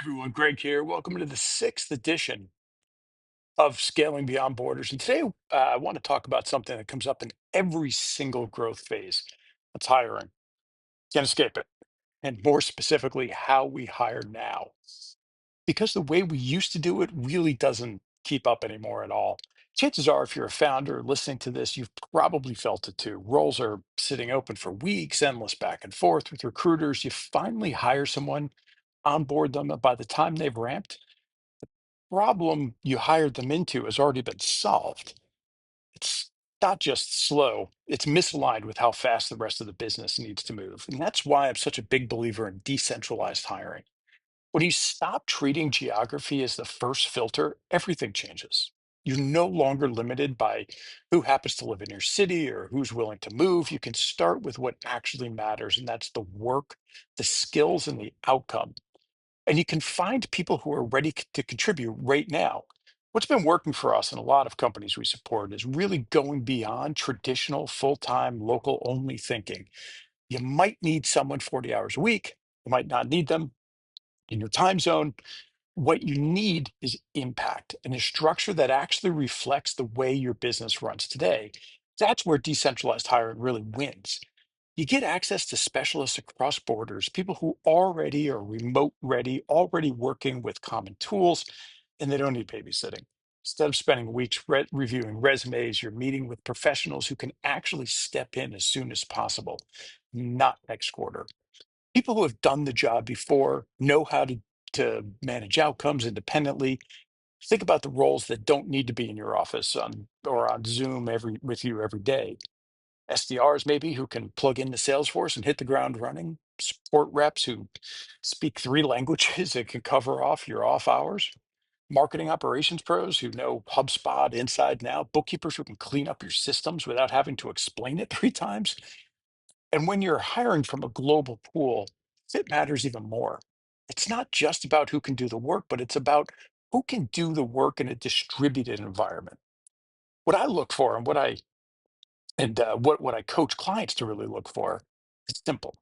Everyone, Greg here. Welcome to the sixth edition of Scaling Beyond Borders. And today I want to talk about something that comes up in every single growth phase. That's hiring. Can't escape it. And more specifically, how we hire now. Because the way we used to do it really doesn't keep up anymore at all. Chances are, if you're a founder listening to this, you've probably felt it too. Roles are sitting open for weeks, endless back and forth with recruiters. You finally hire someone, onboard them, and by the time they've ramped, problem you hired them into has already been solved. It's not just slow, it's misaligned with how fast the rest of the business needs to move. And that's why I'm such a big believer in decentralized hiring. When you stop treating geography as the first filter, everything changes. You're no longer limited by who happens to live in your city or who's willing to move. You can start with what actually matters, and that's the work, the skills, and the outcome, and you can find people who are ready to contribute right now. What's been working for us in a lot of companies we support is really going beyond traditional full-time local only thinking. You might need someone 40 hours a week. You might not need them in your time zone. What you need is impact and a structure that actually reflects the way your business runs today. That's where decentralized hiring really wins. You get access to specialists across borders, people who already are remote ready, already working with common tools, and they don't need babysitting. Instead of spending weeks reviewing resumes, you're meeting with professionals who can actually step in as soon as possible, not next quarter. People who have done the job before know how to manage outcomes independently. Think about the roles that don't need to be in your office or on Zoom with you every day. SDRs maybe who can plug into Salesforce and hit the ground running, support reps who speak three languages and can cover off your off hours, marketing operations pros who know HubSpot inside and out, bookkeepers who can clean up your systems without having to explain it three times. And when you're hiring from a global pool, fit matters even more. It's not just about who can do the work, but it's about who can do the work in a distributed environment. What I look for and what I coach clients to really look for is simple.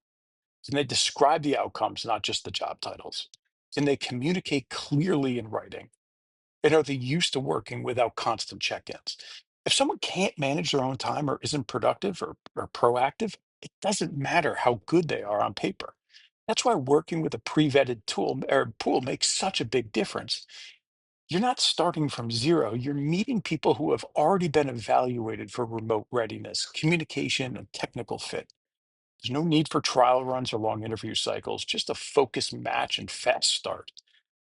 Can they describe the outcomes, not just the job titles? Can they communicate clearly in writing? And are they used to working without constant check-ins? If someone can't manage their own time or isn't productive or proactive, it doesn't matter how good they are on paper. That's why working with a pre-vetted tool or pool makes such a big difference. You're not starting from zero. You're meeting people who have already been evaluated for remote readiness, communication, and technical fit. There's no need for trial runs or long interview cycles, just a focused match and fast start.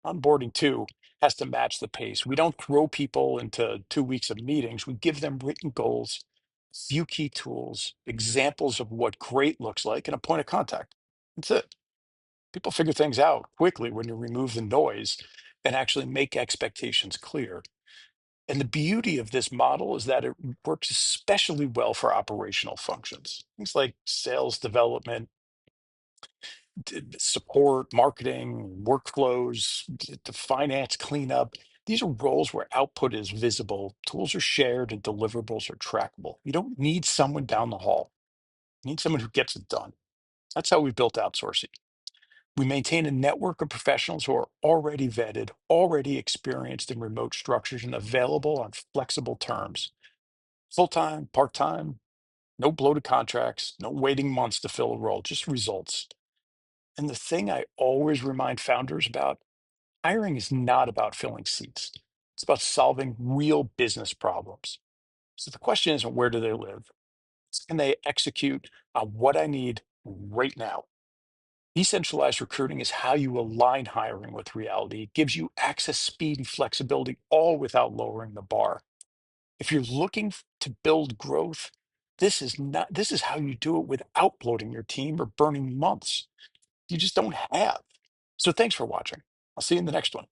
Onboarding too has to match the pace. We don't throw people into 2 weeks of meetings. We give them written goals, few key tools, examples of what great looks like, and a point of contact. That's it. People figure things out quickly when you remove the noise and actually make expectations clear. And the beauty of this model is that it works especially well for operational functions. Things like sales development, support, marketing, workflows, the finance cleanup. These are roles where output is visible, tools are shared, and deliverables are trackable. You don't need someone down the hall. You need someone who gets it done. That's how we built outsourcing. We maintain a network of professionals who are already vetted, already experienced in remote structures, and available on flexible terms. Full time, part time, no bloated contracts, no waiting months to fill a role, just results. And the thing I always remind founders about, hiring is not about filling seats. It's about solving real business problems. So the question isn't where do they live? It's can they execute on what I need right now? Decentralized recruiting is how you align hiring with reality. It gives you access, speed, and flexibility, all without lowering the bar. If you're looking to build growth, this is how you do it without bloating your team or burning months. You just don't have. So thanks for watching. I'll see you in the next one.